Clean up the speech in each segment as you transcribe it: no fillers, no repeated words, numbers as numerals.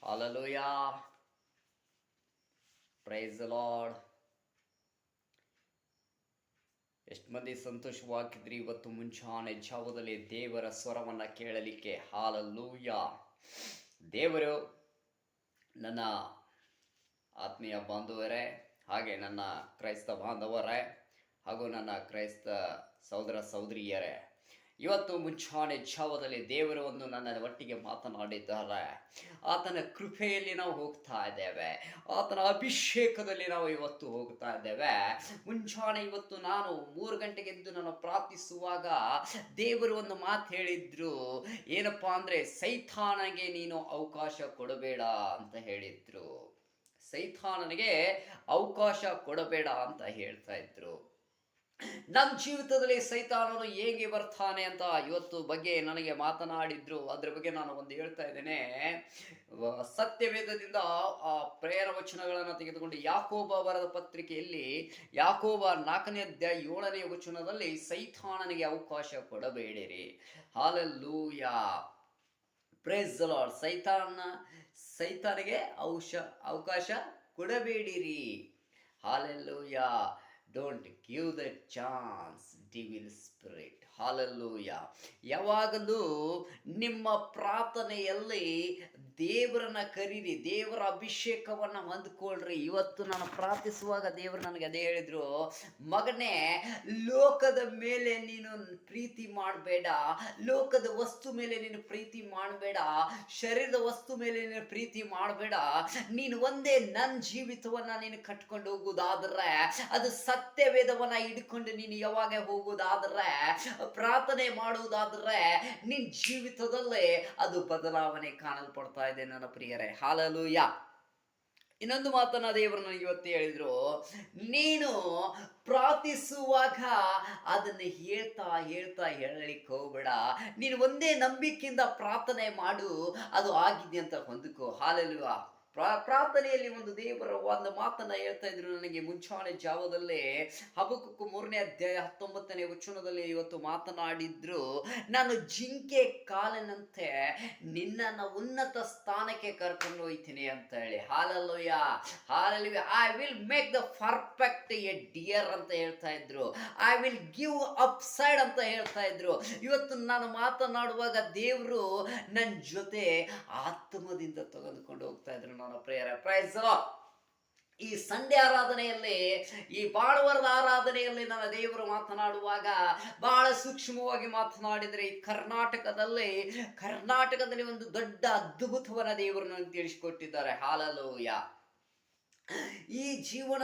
Hallelujah. Praise the lord. ಎಷ್ಟು ಮಂದಿ ಸಂತೋಷವಾಗಿದ್ರಿ ಇವತ್ತು ಮುಂಚಾನೆ ಜಾವದಲ್ಲಿ ದೇವರ ಸ್ವರವನ್ನು ಕೇಳಲಿಕ್ಕೆ. ಹಾಲೆಲೂಯಾ. ದೇವರು ನನ್ನ ಆತ್ಮೀಯ ಬಾಂಧವರೇ, ಹಾಗೆ ನನ್ನ ಕ್ರೈಸ್ತ ಬಾಂಧವರೇ, ಹಾಗೂ ನನ್ನ ಕ್ರೈಸ್ತ ಸಹೋದರ ಸಹೋದರಿಯರೇ, ಇವತ್ತು ಮುಂಚಾನೆ ಜಾವದಲ್ಲಿ ದೇವರು ಒಂದು ನನ್ನ ಒಟ್ಟಿಗೆ ಮಾತನಾಡಿದ್ದಾರೆ. ಆತನ ಕೃಪೆಯಲ್ಲಿ ನಾವು ಹೋಗ್ತಾ ಇದ್ದೇವೆ, ಆತನ ಅಭಿಷೇಕದಲ್ಲಿ ನಾವು ಇವತ್ತು ಹೋಗ್ತಾ ಇದ್ದೇವೆ. ಮುಂಚಾನೆ ಇವತ್ತು ನಾನು 3 ಗಂಟೆಗೆ ಎದ್ದು ನಾನು ಪ್ರಾರ್ಥಿಸುವಾಗ ದೇವರು ಒಂದು ಮಾತು ಹೇಳಿದ್ರು. ಏನಪ್ಪಾ ಅಂದ್ರೆ, ಸೈತಾನನಿಗೆ ನೀನು ಅವಕಾಶ ಕೊಡಬೇಡ ಅಂತ ಹೇಳಿದ್ರು. ಸೈತಾನನಿಗೆ ಅವಕಾಶ ಕೊಡಬೇಡ ಅಂತ ಹೇಳ್ತಾ ಇದ್ರು. ನಮ್ಮ ಜೀವಿತದಲ್ಲಿ ಸೈತಾನನು ಹೇಗೆ ಬರ್ತಾನೆ ಅಂತ ಇವತ್ತು ಬಗ್ಗೆ ನನಗೆ ಮಾತನಾಡಿದ್ರು. ಅದ್ರ ಬಗ್ಗೆ ನಾನು ಒಂದು ಹೇಳ್ತಾ ಇದ್ದೇನೆ. ಸತ್ಯವೇದದಿಂದ ಆ ಪ್ರೇರ ವಚನಗಳನ್ನು ತೆಗೆದುಕೊಂಡು ಯಾಕೋಬ ಬರೆದ ಪತ್ರಿಕೆಯಲ್ಲಿ ಯಾಕೋಬ 4ನೇ ಅಧ್ಯಾಯ 7ನೇ ವಚನದಲ್ಲಿ ಸೈತಾನನಿಗೆ ಅವಕಾಶ ಕೊಡಬೇಡಿರಿ. ಹಾಲೆಲೂಯಾ. Praise the lord. ಸೈತಾನಿಗೆ ಅವಕಾಶ ಕೊಡಬೇಡಿರಿ. Hallelujah. Don't give the chance devil spirit. Hallelujah. ಯಾವಾಗಲೂ ನಿಮ್ಮ ಪ್ರಾರ್ಥನೆಯಲ್ಲಿ ದೇವರನ್ನ ಕರೀರಿ, ದೇವರ ಅಭಿಷೇಕವನ್ನು ಹೊಂದ್ಕೊಳ್ರಿ. ಇವತ್ತು ನಾನು ಪ್ರಾರ್ಥಿಸುವಾಗ ದೇವರು ನನಗೆ ಅದೇ ಹೇಳಿದ್ರು, ಮಗನೇ, ಲೋಕದ ಮೇಲೆ ನೀನು ಪ್ರೀತಿ ಮಾಡಬೇಡ, ಲೋಕದ ವಸ್ತು ಮೇಲೆ ನೀನು ಪ್ರೀತಿ ಮಾಡಬೇಡ, ಶರೀರದ ವಸ್ತು ಮೇಲೆ ನೀನು ಪ್ರೀತಿ ಮಾಡಬೇಡ. ನೀನು ಒಂದೇ ನನ್ನ ಜೀವಿತವನ್ನ ನೀನು ಕಟ್ಕೊಂಡು ಹೋಗುವುದಾದ್ರೆ, ಅದು ಸತ್ಯವೇದವನ್ನ ಹಿಡ್ಕೊಂಡು ನೀನು ಯಾವಾಗ ಹೋಗುವುದಾದ್ರೆ, ಪ್ರಾರ್ಥನೆ ಮಾಡುವುದಾದ್ರೆ, ನಿನ್ನ ಜೀವಿತದಲ್ಲೇ ಅದು ಬದಲಾವಣೆ ಕಾಣಲ್ಪಡ್ತಾ ಇದೆ ನನ್ನ ಪ್ರಿಯರೇ. ಹಾಲೆಲೂಯಾ. ಇನ್ನೊಂದು ಮಾತನ್ನ ದೇವರು ನನಗೆ ಇವತ್ತು ಹೇಳಿದ್ರು, ನೀನು ಪ್ರಾರ್ಥಿಸುವಾಗ ಅದನ್ನು ಹೇಳ್ತಾ ಹೇಳಲಿಕ್ಕೆ ಹೋಗ್ಬೇಡ. ನೀನು ಒಂದೇ ನಂಬಿಕೆಯಿಂದ ಪ್ರಾರ್ಥನೆ ಮಾಡು, ಅದು ಆಗಿದೆ ಅಂತ ಹೊಂದಿಕೋ. ಹಾಲೆಲೂಯಾ. ಪ್ರಾರ್ಥನೆಯಲ್ಲಿ ಒಂದು ದೇವರ ಒಂದು ಮಾತನ್ನ ಹೇಳ್ತಾ ಇದ್ರು ನನಗೆ ಮುಂಚಾನೆ ಜಾವದಲ್ಲೇ. ಹಬಕ್ಕೂಕ 3ನೇ ಅಧ್ಯಾಯ 19ನೇ ವಚನದಲ್ಲಿ ಇವತ್ತು ಮಾತನಾಡಿದ್ರು, ನಾನು ಜಿಂಕೆ ಕಾಲಿನಂತೆ ನಿನ್ನನ್ನು ಉನ್ನತ ಸ್ಥಾನಕ್ಕೆ ಕರ್ಕೊಂಡು ಹೋಗ್ತೀನಿ ಅಂತ ಹೇಳಿ. Hallelujah. Hallelujah. I will make the perfect A dear ಅಂತ ಹೇಳ್ತಾ ಇದ್ರು. I will give up side ಅಂತ ಹೇಳ್ತಾ ಇದ್ರು. ಇವತ್ತು ನಾನು ಮಾತನಾಡುವಾಗ ದೇವರು ನನ್ನ ಜೊತೆ ಆತ್ಮದಿಂದ ತೆಗೆದುಕೊಂಡು ಹೋಗ್ತಾ ಇದ್ರು ನನ್ನ ಪ್ರೇಯರ್. Praise the Lord. ಈ ಸಂಡೆ ಆರಾಧನೆಯಲ್ಲಿ, ಈ ಭಾನುವಾರದ ಆರಾಧನೆಯಲ್ಲಿ ನನ್ನ ದೇವರು ಮಾತನಾಡುವಾಗ ಬಹಳ ಸೂಕ್ಷ್ಮವಾಗಿ ಮಾತನಾಡಿದರೆ, ಈ ಕರ್ನಾಟಕದಲ್ಲಿ ಒಂದು ದೊಡ್ಡ ಅದ್ಭುತವನ್ನ ದೇವರು ನನಗೆ ತಿಳಿಸಿಕೊಟ್ಟಿದ್ದಾರೆ. ಹಾಲೆಲೂಯಾ. ಈ ಜೀವನ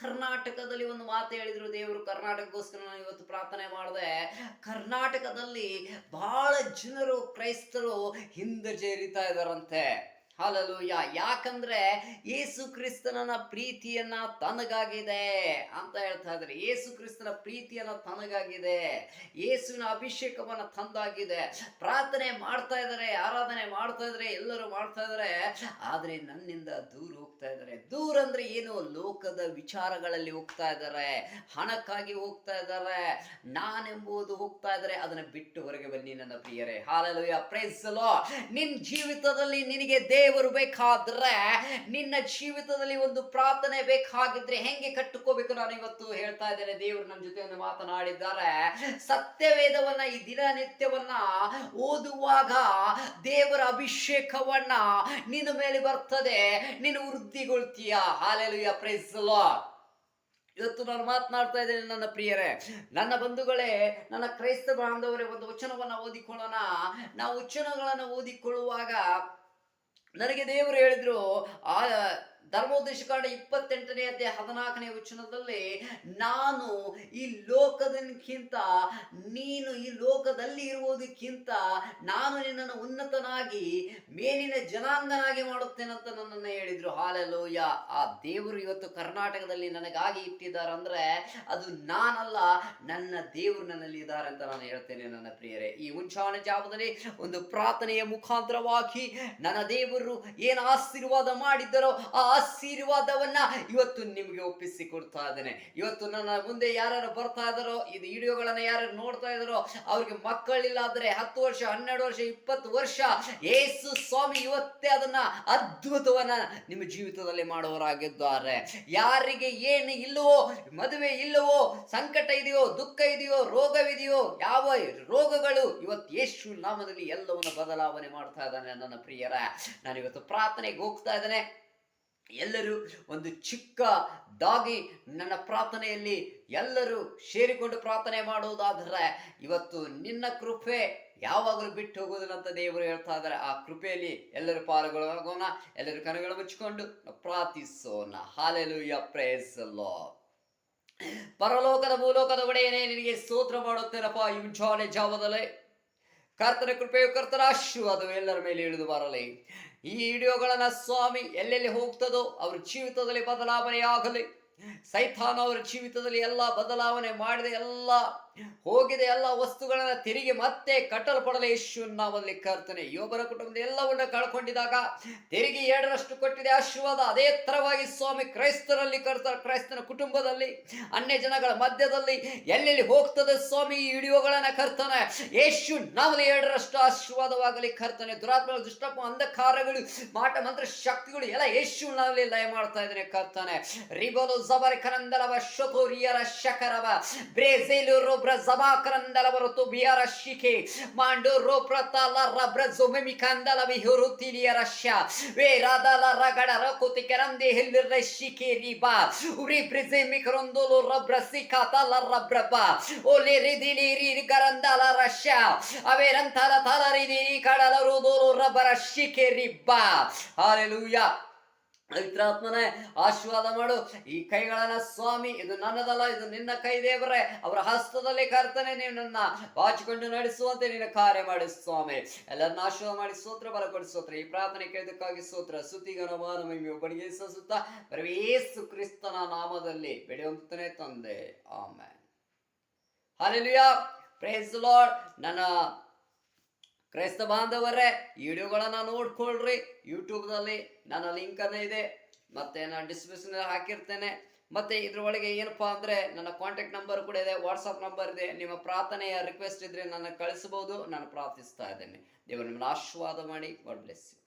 ಕರ್ನಾಟಕದಲ್ಲಿ ಒಂದು ಮಾತು ಹೇಳಿದ್ರು ದೇವರು. ಕರ್ನಾಟಕಕ್ಕೋಸ್ಕರ ನಾನು ಇವತ್ತು ಪ್ರಾರ್ಥನೆ ಮಾಡಿದೆ. ಕರ್ನಾಟಕದಲ್ಲಿ ಬಹಳ ಜನರು ಕ್ರೈಸ್ತರು ಹಿಂದಜೇರಿತಾ ಇದ್ದಾರಂತೆ. ಹಾಲೆಲೂಯಾ. ಯಾಕಂದ್ರೆ ಯೇಸು ಕ್ರಿಸ್ತನ ಪ್ರೀತಿಯನ್ನ ತನಗಾಗಿದೆ ಅಂತ ಹೇಳ್ತಾ ಇದ್ದಾರೆ. ಯೇಸು ಕ್ರಿಸ್ತನ ಪ್ರೀತಿಯನ್ನ ತನಗಾಗಿದೆ, ಯೇಸುವಿನ ಅಭಿಷೇಕವನ್ನ ತಂದಾಗಿದೆ. ಪ್ರಾರ್ಥನೆ ಮಾಡ್ತಾ ಇದ್ದಾರೆ, ಆರಾಧನೆ ಮಾಡ್ತಾ ಇದ್ದಾರೆ, ಎಲ್ಲರೂ ಮಾಡ್ತಾ ಇದ್ದಾರೆ. ಆದ್ರೆ ನನ್ನಿಂದ ದೂರ ಹೋಗ್ತಾ ಇದ್ದಾರೆ. ದೂರ ಅಂದ್ರೆ ಏನು? ಲೋಕದ ವಿಚಾರಗಳಲ್ಲಿ ಹೋಗ್ತಾ ಇದ್ದಾರೆ, ಹಣಕ್ಕಾಗಿ ಹೋಗ್ತಾ ಇದ್ದಾರೆ, ನಾನೆಂಬುದು ಹೋಗ್ತಾ ಇದ್ದಾರೆ. ಅದನ್ನ ಬಿಟ್ಟು ಹೊರಗೆ ಬನ್ನಿ ನನ್ನ ಪ್ರಿಯರೇ. ಹಾಲೆಲೂಯಾ. Praise the Lord. ನಿನ್ನ ಜೀವಿತದಲ್ಲಿ ನಿನಗೆ ದೇವರು ಬೇಕಾದ್ರೆ, ನಿನ್ನ ಜೀವಿತದಲ್ಲಿ ಒಂದು ಪ್ರಾರ್ಥನೆ ಬೇಕಾಗಿದ್ರೆ ಹೆಂಗೆ ಕಟ್ಟುಕೋಬೇಕು ನಾನು ಇವತ್ತು ಹೇಳ್ತಾ ಇದ್ದೇನೆ. ದೇವರು ನನ್ನ ಜೊತೆ ಮಾತನಾಡಿದ್ದಾರೆ. ಸತ್ಯವೇದವನ್ನ ಈ ದಿನನಿತ್ಯವನ್ನ ಓದುವಾಗ ದೇವರ ಅಭಿಷೇಕವನ್ನ ನಿನ್ನ ಮೇಲೆ ಬರ್ತದೆ, ನೀನು ವೃದ್ಧಿಗೊಳ್ತೀಯ. ಹಾಲೆಲೂಯಾ. Praise the Lord. ಇವತ್ತು ನಾನು ಮಾತನಾಡ್ತಾ ಇದ್ದೇನೆ ನನ್ನ ಪ್ರಿಯರೇ, ನನ್ನ ಬಂಧುಗಳೇ, ನನ್ನ ಕ್ರೈಸ್ತ ಬಾಂಧವರೇ. ಒಂದು ವಚನವನ್ನ ಓದಿಕೊಳ್ಳೋಣ. ನಾವು ವಚನಗಳನ್ನು ಓದಿಕೊಳ್ಳುವಾಗ ನನಗೆ ದೇವರು ಹೇಳಿದ್ರು, ಆ ಧರ್ಮೋಪದೇಶಕಾಂಡ 28ನೇ ಅಧ್ಯಾಯ 14ನೇ ವಚನದಲ್ಲಿ, ನಾನು ಈ ಲೋಕದಕ್ಕಿಂತ, ನೀನು ಈ ಲೋಕದಲ್ಲಿ ಇರುವುದಕ್ಕಿಂತ ನಾನು ನಿನ್ನನ್ನು ಉನ್ನತನಾಗಿ ಮೇಲಿನ ಜನಾಂಗನಾಗಿ ಮಾಡುತ್ತೇನೆ ಅಂತ ನನ್ನನ್ನು ಹೇಳಿದ್ರು. ಹಾಲೆಲೂಯಾ. ಆ ದೇವರು ಇವತ್ತು ಕರ್ನಾಟಕದಲ್ಲಿ ನನಗಾಗಿ ಇಟ್ಟಿದ್ದಾರೆ ಅಂದ್ರೆ ಅದು ನಾನಲ್ಲ, ನನ್ನ ದೇವರು ನನ್ನಲ್ಲಿ ಇದ್ದಾರೆ ಅಂತ ನಾನು ಹೇಳ್ತೇನೆ ನನ್ನ ಪ್ರಿಯರೇ. ಈ ಮುಂಚಾನೆ ಜಾವದಲ್ಲಿ ಒಂದು ಪ್ರಾರ್ಥನೆಯ ಮುಖಾಂತರವಾಗಿ ನನ್ನ ದೇವರು ಏನು ಆಶೀರ್ವಾದ ಮಾಡಿದ್ದರೋ ಆ ಆಶೀರ್ವಾದವನ್ನ ಇವತ್ತು ನಿಮಗೆ ಒಪ್ಪಿಸಿ ಕೊಡ್ತಾ ಇದ್ದೇನೆ. ಇವತ್ತು ನನ್ನ ಮುಂದೆ ಯಾರು ಬರ್ತಾ ಇದಾರೋ, ಇದು ವಿಡಿಯೋಗಳನ್ನ ಯಾರು ನೋಡ್ತಾ ಇದಾರೋ, ಅವ್ರಿಗೆ ಮಕ್ಕಳಿಲ್ಲ ಆದ್ರೆ 10 ವರ್ಷ, 12 ವರ್ಷ, 20 ವರ್ಷ, ಯೇಸು ಸ್ವಾಮಿ ಇವತ್ತೇ ಅದನ್ನ ಅದ್ಭುತವನ್ನ ನಿಮ್ಮ ಜೀವಿತದಲ್ಲಿ ಮಾಡುವವರಾಗಿದ್ದಾರೆ. ಯಾರಿಗೆ ಏನು ಇಲ್ಲವೋ, ಮದುವೆ ಇಲ್ಲವೋ, ಸಂಕಟ ಇದೆಯೋ, ದುಃಖ ಇದೆಯೋ, ರೋಗವಿದೆಯೋ, ಯಾವ ರೋಗಗಳು ಇವತ್ತು ಯೇಸು ನಾಮದಲ್ಲಿ ಎಲ್ಲವನ್ನು ಬದಲಾವಣೆ ಮಾಡ್ತಾ ಇದ್ದಾನೆ. ನನ್ನ ಪ್ರಿಯರ, ನಾನು ಇವತ್ತು ಪ್ರಾರ್ಥನೆಗೆ ಹೋಗ್ತಾ ಇದ್ದೇನೆ. ಎಲ್ಲರೂ ಒಂದು ಚಿಕ್ಕದಾಗಿ ನನ್ನ ಪ್ರಾರ್ಥನೆಯಲ್ಲಿ ಎಲ್ಲರೂ ಸೇರಿಕೊಂಡು ಪ್ರಾರ್ಥನೆ ಮಾಡುವುದಾದರೆ ಇವತ್ತು ನಿನ್ನ ಕೃಪೆ ಯಾವಾಗಲೂ ಬಿಟ್ಟು ಹೋಗೋದಿಲ್ಲ ಅಂತ ದೇವರು ಹೇಳ್ತಾ ಇದ್ದಾರೆ. ಆ ಕೃಪೆಯಲ್ಲಿ ಎಲ್ಲರೂ ಪಾಲ್ಗೊಳ್ಳೋಣ. ಎಲ್ಲರೂ ಕಣ್ಣುಗಳು ಮುಚ್ಚಿಕೊಂಡು ಪ್ರಾರ್ಥಿಸೋಣ. Hallelujah, praise the lord. ಪರಲೋಕದ ಭೂಲೋಕದ ಒಡೆಯನೇ, ನಿನಗೆ ಸ್ತೋತ್ರ ಮಾಡುತ್ತೇನಪ್ಪ. ಈ ಮುಂಜಾನೆ ಜಾವದಲ್ಲಿ ಕರ್ತನ ಕೃಪೆಯು, ಕರ್ತನ ಆಶೀರ್ವಾದವು ಎಲ್ಲರ ಮೇಲೆ ಇಳಿದು ಬರಲಿ. ಈ ವಿಡಿಯೋಗಳನ್ನ ಸ್ವಾಮಿ ಎಲ್ಲೆಲ್ಲಿ ಹೋಗ್ತದೋ ಅವ್ರ ಜೀವಿತದಲ್ಲಿ ಬದಲಾವಣೆ ಆಗಲಿ. ಸೈತಾನ ಅವರ ಜೀವಿತದಲ್ಲಿ ಎಲ್ಲ ಬದಲಾವಣೆ ಮಾಡಿದೆ, ಎಲ್ಲ ಹೋಗಿದೆ, ಎಲ್ಲ ವಸ್ತುಗಳನ್ನ ತಿರುಗಿ ಮತ್ತೆ ಕಟ್ಟಲ್ಪಡಲು ಯೇಸುವಿನ ನಾಮದಲ್ಲಿ ಕರ್ತನೆ. ಯೋಬನ ಕುಟುಂಬದ ಎಲ್ಲವನ್ನ ಕಳ್ಕೊಂಡಿದ್ದಾಗ ತಿರುಗಿ 2ರಷ್ಟು ಕೊಟ್ಟಿದೆ ಆಶೀರ್ವಾದ. ಅದೇ ತರವಾಗಿ ಸ್ವಾಮಿ ಕ್ರೈಸ್ತರಲ್ಲಿ ಕ್ರೈಸ್ತನ ಕುಟುಂಬದಲ್ಲಿ, ಅನ್ಯ ಜನಗಳ ಮಧ್ಯದಲ್ಲಿ ಎಲ್ಲೆಲ್ಲಿ ಹೋಗ್ತದೆ ಸ್ವಾಮಿ ಈ ವಿಡಿಯೋಗಳನ್ನ ಕರ್ತನೆ, ಯೇಸು ನಾಮದಲ್ಲಿ 2ರಷ್ಟು ಆಶೀರ್ವಾದವಾಗಲಿ ಕರ್ತನೆ. ದುರಾತ್ಮಗಳು, ದುಷ್ಟಪ್ಪ, ಅಂಧಕಾರಗಳು, ಮಾಟ ಮಂತ್ರ ಶಕ್ತಿಗಳು ಎಲ್ಲ ಯೇಸು ನಾಮದಲ್ಲಿ ಲಯ ಮಾಡ್ತಾ ಇದ್ದೇನೆ ಕರ್ತನೆ. ರಿಬೋಲು ಜಬರ್ ಕರಂದಲವ ಶೋತೋರಿಯರ ಶಕರವ ಬ್ರೇಜಿಲ್ ರೋಬ್ರ ಜಬಾ ಕರಂದಲವ ಋತು ಬಿಯರ ಶಿಕೆ ಮಾಂಡೋ ರೋಪ್ರತಾಲ ರಬ್ರ ಜೊಮೆಮಿ ಕಂದಲ ಬಿಹುರು ತಿಲಿಯರ ಶ ವೇರಾದಲ ರಗಡ ರಕೋತಿ ಕರಂದೆ ಹಿಲ್ಲಿರ ಶಿಕೆ ರಿಬಾ ಉರಿ ಬ್ರಿಜೆ ಮಿಕರೊಂದೋಲು ರಬ್ರ ಸಿಕಾತಲ ರಬ್ರಬ ಓಲೆ ರಿದಿಲಿ ರಿ ಕರಂದಲ ರಶ ಅವೇರಂತಲ ತಲ ರಿದಿಲಿ ಕಡಲ ರುದೋಲು ರಬ್ಬರ ಶಿಕೆ ರಿಬ್ಬಾ. ಹಾಲೆಲೂಯಾ. ಪವಿತ್ರಾತ್ಮನೇ ಆಶೀರ್ವಾದ ಮಾಡು. ಈ ಕೈಗಳನ್ನ ಸ್ವಾಮಿ, ಇದು ನನ್ನದಲ್ಲ, ಇದು ನಿನ್ನ ಕೈ ದೇವರೇ. ಅವರ ಹಸ್ತದಲ್ಲಿ ಕರ್ತನೆ ನೀವು ನನ್ನ ಬಾಚಿಕೊಂಡು ನಡೆಸುವಂತೆ ನಿನ್ನ ಕಾರ್ಯ ಮಾಡಿ ಸ್ವಾಮಿ. ಎಲ್ಲರನ್ನ ಆಶೀರ್ವಾದ ಮಾಡಿ ಸ್ತೋತ್ರ, ಬಲ ಕೊಡಿ ಸ್ತೋತ್ರ. ಈ ಪ್ರಾರ್ಥನೆ ಕೇಳಿದಕ್ಕಾಗಿ ಸ್ತೋತ್ರ. ಸ್ತುತಿಗನ ಮಾನ ಮಹಿಮೆ ಒಬ್ಬನಿಗೆ ಸುತ್ತ ಯೇಸು ಕ್ರಿಸ್ತನ ನಾಮದಲ್ಲಿ ಬೆಳೆಯುವಂತಾನೆ ತಂದೆ, amen. Hallelujah, praise the Lord. ನನ್ನ ಕ್ರೈಸ್ತ ಬಾಂಧವರೇ, ಈ ವಿಡಿಯೋಗಳನ್ನ ನೋಡ್ಕೊಳ್ರಿ. ಯೂಟ್ಯೂಬ್ದಲ್ಲಿ ನನ್ನ ಲಿಂಕ್ ಅನ್ನ ಇದೆ, ಮತ್ತೆ ನಾನು ಡಿಸ್ಕ್ರಿಪ್ಷನ್ ಹಾಕಿರ್ತೇನೆ. ಮತ್ತೆ ಇದ್ರ ಒಳಗೆ ಏನಪ್ಪಾ ಅಂದ್ರೆ ನನ್ನ ಕಾಂಟ್ಯಾಕ್ಟ್ ನಂಬರ್ ಕೂಡ ಇದೆ, ವಾಟ್ಸಪ್ ನಂಬರ್ ಇದೆ. ನಿಮ್ಮ ಪ್ರಾರ್ಥನೆಯ ರಿಕ್ವೆಸ್ಟ್ ಇದ್ರೆ ನನ್ನ ಕಳಿಸಬಹುದು. ನಾನು ಪ್ರಾರ್ಥಿಸ್ತಾ ಇದ್ದೇನೆ. ದೇವರು ನಿಮ್ಮನ್ನು ಆಶೀರ್ವಾದ ಮಾಡಿ. God bless you.